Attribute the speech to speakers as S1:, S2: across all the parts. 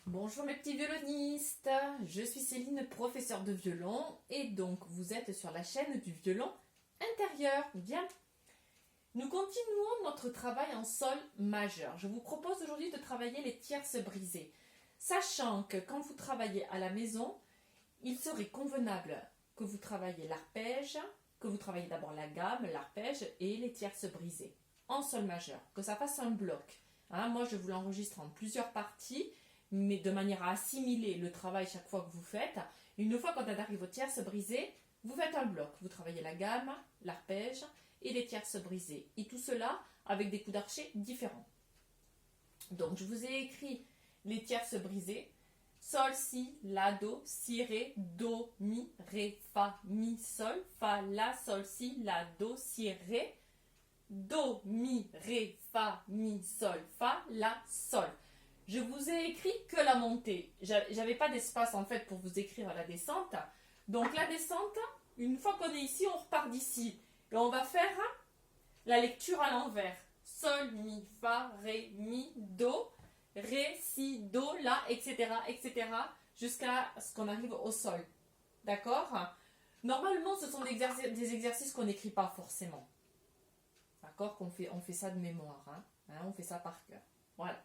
S1: Bonjour mes petits violonistes, je suis Céline, professeure de violon et donc vous êtes sur la chaîne du violon intérieur. Bien, nous continuons notre travail en sol majeur. Je vous propose aujourd'hui de travailler les tierces brisées, sachant que quand vous travaillez à la maison, il serait convenable que vous travailliez l'arpège, que vous travailliez d'abord la gamme, l'arpège et les tierces brisées en sol majeur, que ça fasse un bloc. Moi je vous l'enregistre en plusieurs parties, mais de manière à assimiler le travail chaque fois que vous faites. Une fois qu'on arrive aux tierces brisées, vous faites un bloc. Vous travaillez la gamme, l'arpège et les tierces brisées. Et tout cela avec des coups d'archet différents. Donc je vous ai écrit les tierces brisées. Sol, si, la, do, si, ré, do, mi, ré, fa, mi, sol, fa, la, sol, si, la, do, si, ré, do, mi, ré, fa, mi, sol, fa, la, sol. Je vous ai écrit que la montée. J'avais pas d'espace en fait pour vous écrire la descente. Donc la descente, une fois qu'on est ici, on repart d'ici. Et on va faire la lecture à l'envers. Sol, mi, fa, ré, mi, do, ré, si, do, la, etc. etc. jusqu'à ce qu'on arrive au sol. D'accord? Normalement, ce sont des exercices qu'on n'écrit pas forcément. D'accord? On fait ça de mémoire. On fait ça par cœur. Voilà.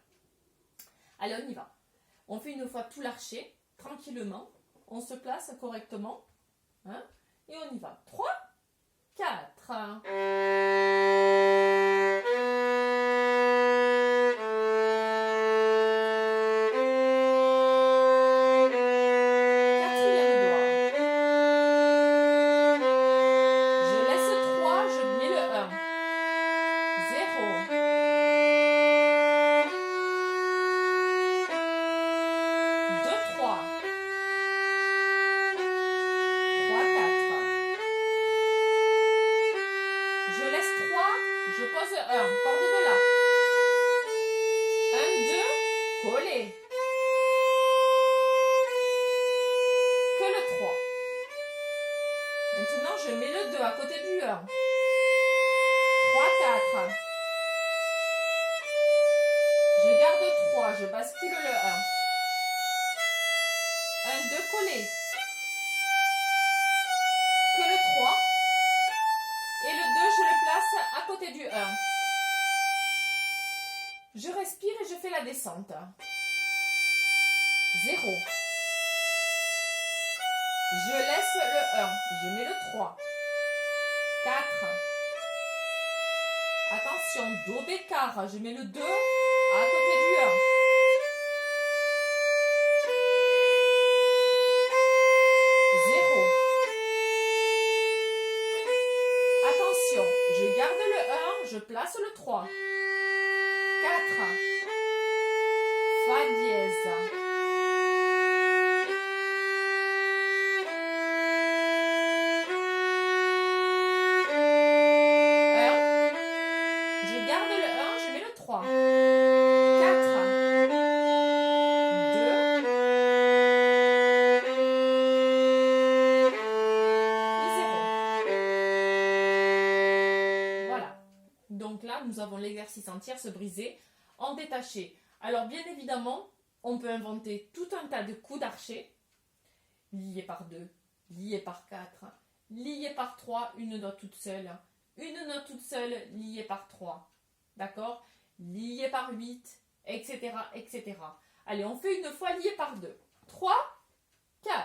S1: Allez, on y va. On fait une fois tout l'archet, tranquillement. On se place correctement. Et on y va. 3, 4. Je pose 1, corde de la. 1, 2, collé. Que le 3. Maintenant, je mets le 2 à côté du 1. 3, 4. Je garde 3, je bascule le 1. 1, 2, collé. Que le 3. Et le 2, je le place à côté du 1. Je respire et je fais la descente. 0. Je laisse le 1. Je mets le 3. 4. Attention, do bécard. Je mets le 2 à côté du 1. 0. Attention, je garde le 1, je place le 3. 4. Fa dièse. 1. Je garde le 1, je mets le 3. 4. 2. Et 0. Voilà. Donc là, nous avons l'exercice en tierce brisée, en détaché. Alors bien évidemment, on peut inventer tout un tas de coups d'archet, liés par 2, liés par 4, liés par 3, une note toute seule, liée par 3, d'accord? Liée par 8, etc., etc. Allez, on fait une fois lié par 2. 3, 4.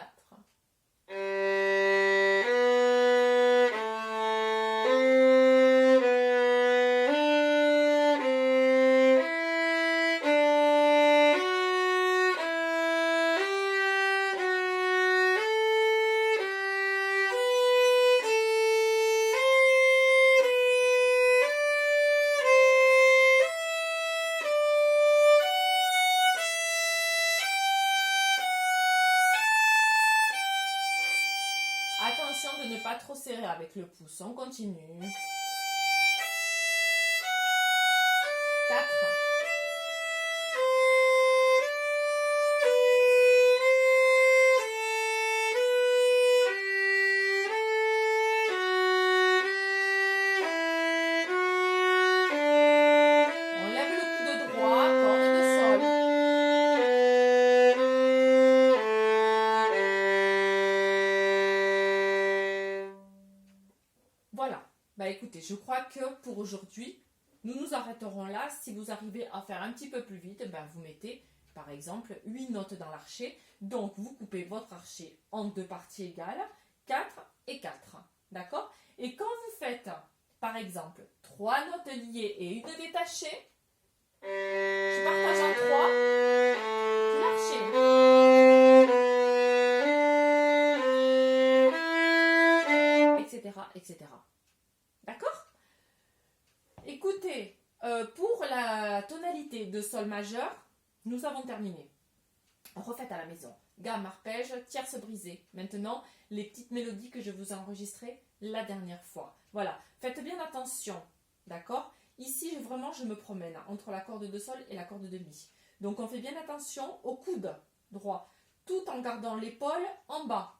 S1: Attention de ne pas trop serrer avec le pouce. On continue. 4. 5. On lève le coude droit, corde de sol. écoutez, je crois que pour aujourd'hui, nous nous arrêterons là. Si vous arrivez à faire un petit peu plus vite, ben vous mettez par exemple 8 notes dans l'archet. Donc vous coupez votre archet en 2 parties égales, 4 et 4. D'accord? Et quand vous faites par exemple 3 notes liées et une détachée, je partage en 3 l'archet, etc., etc. D'accord? Écoutez, pour la tonalité de sol majeur, nous avons terminé. Refaites à la maison. Gamme, arpège, tierce brisée. Maintenant, les petites mélodies que je vous ai enregistrées la dernière fois. Voilà, faites bien attention, d'accord? Ici, vraiment, je me promène entre la corde de sol et la corde de mi. Donc, on fait bien attention au coude droit, tout en gardant l'épaule en bas.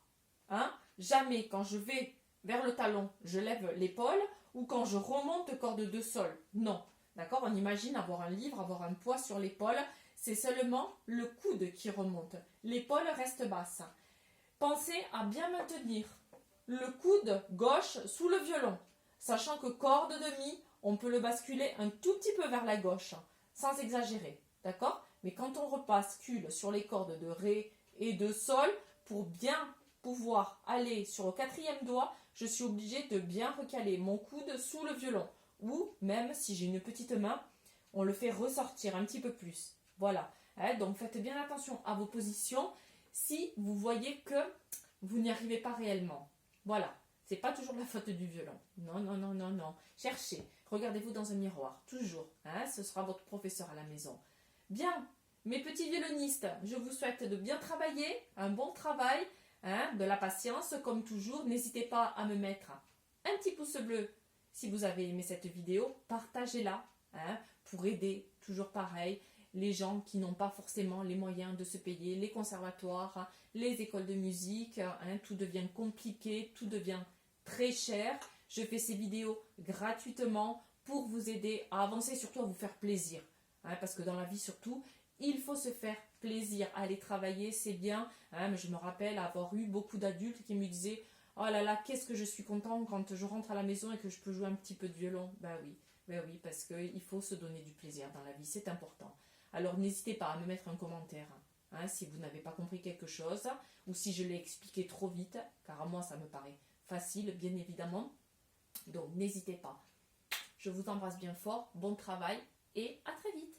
S1: Hein? Jamais, quand je vais vers le talon, je lève l'épaule, ou quand je remonte corde de sol. Non, d'accord? On imagine avoir un livre, avoir un poids sur l'épaule. C'est seulement le coude qui remonte. L'épaule reste basse. Pensez à bien maintenir le coude gauche sous le violon, sachant que corde de mi, on peut le basculer un tout petit peu vers la gauche, sans exagérer, d'accord? Mais quand on rebascule sur les cordes de ré et de sol, pour bien pouvoir aller sur le 4e doigt, je suis obligée de bien recaler mon coude sous le violon. Ou même si j'ai une petite main, on le fait ressortir un petit peu plus. Voilà, donc faites bien attention à vos positions si vous voyez que vous n'y arrivez pas réellement. Voilà, c'est pas toujours la faute du violon. Non, non, non, non, non. Cherchez, regardez-vous dans un miroir, toujours. Ce sera votre professeur à la maison. Bien, mes petits violonistes, je vous souhaite de bien travailler, un bon travail, de la patience comme toujours. N'hésitez pas à me mettre un petit pouce bleu si vous avez aimé cette vidéo. Partagez-la pour aider, toujours pareil, les gens qui n'ont pas forcément les moyens de se payer, les conservatoires, les écoles de musique, tout devient compliqué, tout devient très cher. Je fais ces vidéos gratuitement pour vous aider à avancer, surtout à vous faire plaisir. Parce que dans la vie, surtout, il faut se faire plaisir. Aller travailler, c'est bien. Mais je me rappelle avoir eu beaucoup d'adultes qui me disaient « Oh là là, qu'est-ce que je suis content quand je rentre à la maison et que je peux jouer un petit peu de violon. » Ben oui, parce qu'il faut se donner du plaisir dans la vie, c'est important. Alors n'hésitez pas à me mettre un commentaire si vous n'avez pas compris quelque chose ou si je l'ai expliqué trop vite, car à moi ça me paraît facile, bien évidemment. Donc n'hésitez pas. Je vous embrasse bien fort, bon travail et à très vite.